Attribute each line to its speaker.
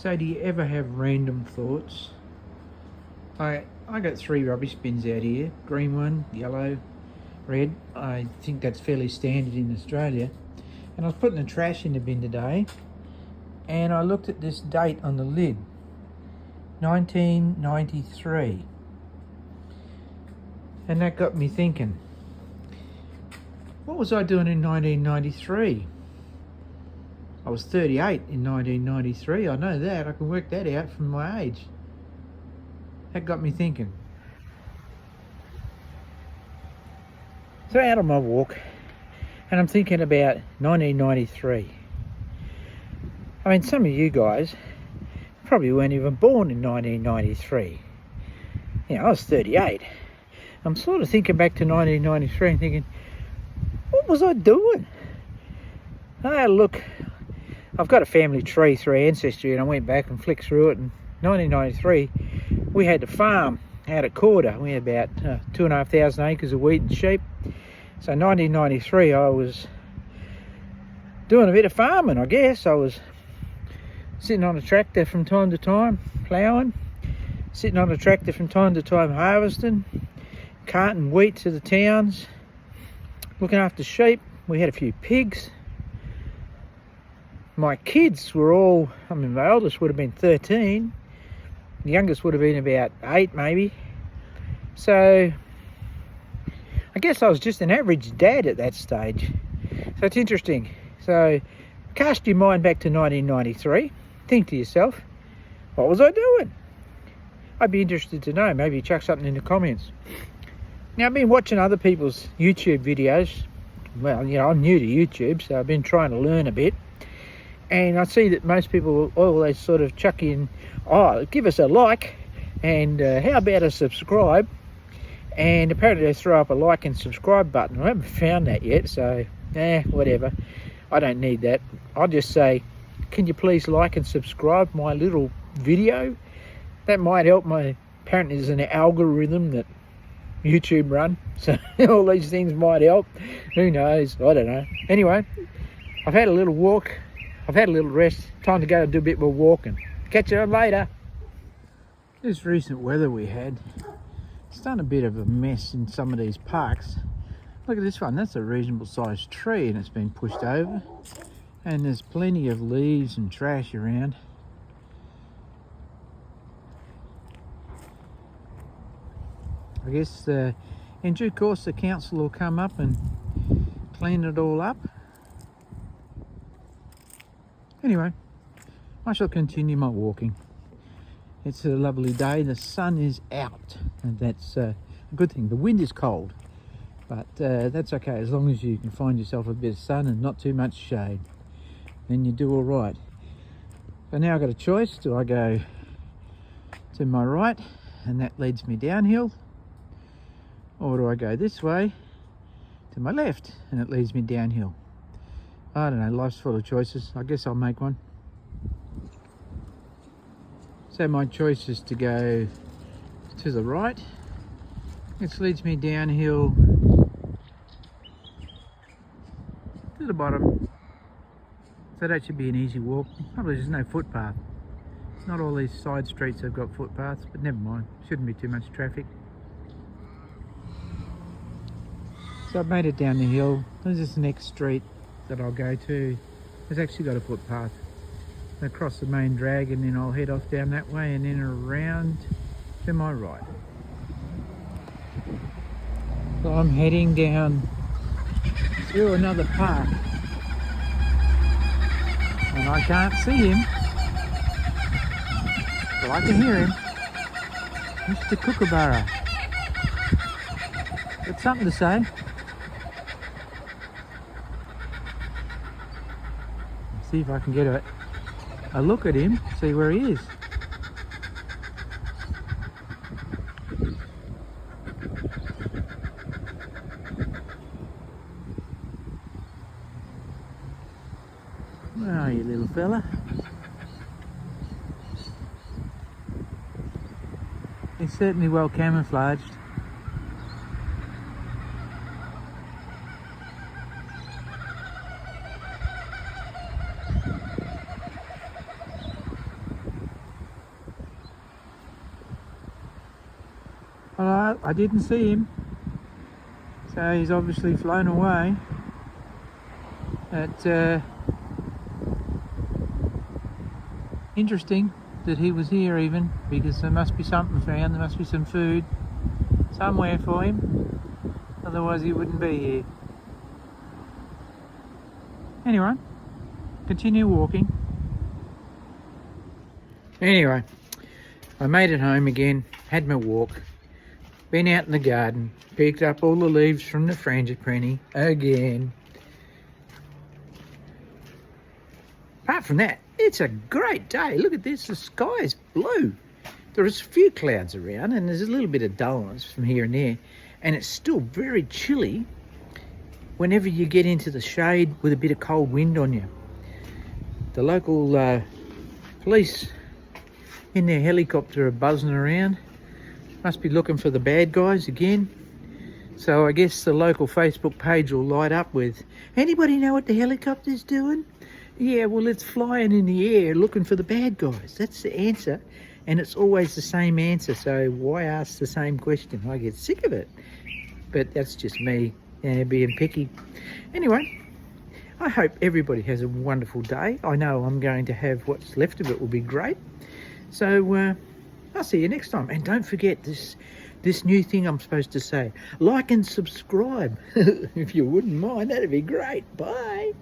Speaker 1: So do you ever have random thoughts? I got 3 rubbish bins out here. Green one, yellow, red. I think that's fairly standard in Australia. And I was putting the trash in the bin today, and I looked at this date on the lid. 1993. And that got me thinking, what was I doing in 1993? I was 38 in 1993, I know that. I can work that out from my age. That got me thinking. So out on my walk, and I'm thinking about 1993. I mean, some of you guys probably weren't even born in 1993. You know, I was 38. I'm sort of thinking back to 1993 and thinking, what was I doing? I had a look. I've got a family tree through Ancestry, and I went back and flicked through it. And 1993, we had to farm out at Corder. We had about 2,500 acres of wheat and sheep. So 1993, I was doing a bit of farming, I guess. I was sitting on a tractor from time to time, ploughing, sitting on a tractor from time to time, harvesting, carting wheat to the towns, looking after sheep. We had a few pigs. My kids were all, I mean, my oldest would have been 13. The youngest would have been about 8 maybe. So I guess I was just an average dad at that stage. So it's interesting. So cast your mind back to 1993. Think to yourself, what was I doing? I'd be interested to know. Maybe chuck something in the comments. Now, I've been watching other people's YouTube videos. Well, you know, I'm new to YouTube, so I've been trying to learn a bit. And I see that most people, they sort of chuck in, oh, give us a like, and how about a subscribe? And apparently they throw up a like and subscribe button. I haven't found that yet, so whatever. I don't need that. I'll just say, can you please like and subscribe my little video? That might help. Apparently there's an algorithm that YouTube run, so all these things might help. Who knows? I don't know. Anyway, I've had a little walk. I've had a little rest. Time to go and do a bit more walking. Catch you later. This recent weather we had, it's done a bit of a mess in some of these parks. Look at this one. That's a reasonable sized tree, and it's been pushed over. And there's plenty of leaves and trash around. I guess in due course the council will come up and clean it all up. Anyway, I shall continue my walking. It's a lovely day. The sun is out, and that's a good thing. The wind is cold, but that's okay as long as you can find yourself a bit of sun and not too much shade. Then you do all right. So now I've got a choice. Do I go to my right, and that leads me downhill? Or do I go this way to my left, and it leads me downhill? I don't know, life's full of choices. I guess I'll make one. So my choice is to go to the right, which leads me downhill to the bottom. So that should be an easy walk. Probably there's no footpath. Not all these side streets have got footpaths, but never mind. Shouldn't be too much traffic. So I've made it down the hill. There's this next street that I'll go to. It's actually got a footpath. I'll cross the main drag, and then I'll head off down that way and then around to my right. So I'm heading down through another park, and I can't see him, but I can hear him. Mr. Kookaburra. Got something to say. See if I can get a look at him, see where he is. Where are you, little fella? He's certainly well camouflaged. No, I didn't see him. So he's obviously flown away. But interesting that he was here even, because there must be something found, there must be some food somewhere for him. Otherwise he wouldn't be here. Anyway, continue walking. Anyway, I made it home again, had my walk, been out in the garden, picked up all the leaves from the frangipani again. Apart from that, it's a great day. Look at this, the sky is blue. There's a few clouds around and there's a little bit of dullness from here and there, and it's still very chilly whenever you get into the shade with a bit of cold wind on you. The local police in their helicopter are buzzing around. Must be looking for the bad guys again. So I guess the local Facebook page will light up with, anybody know what the helicopter's doing? Yeah, well, it's flying in the air looking for the bad guys. That's the answer. And it's always the same answer. So why ask the same question? I get sick of it. But that's just me being picky. Anyway, I hope everybody has a wonderful day. I know I'm going to have what's left of it will be great. So I'll see you next time. And don't forget this new thing I'm supposed to say. Like and subscribe. If you wouldn't mind, that'd be great. Bye.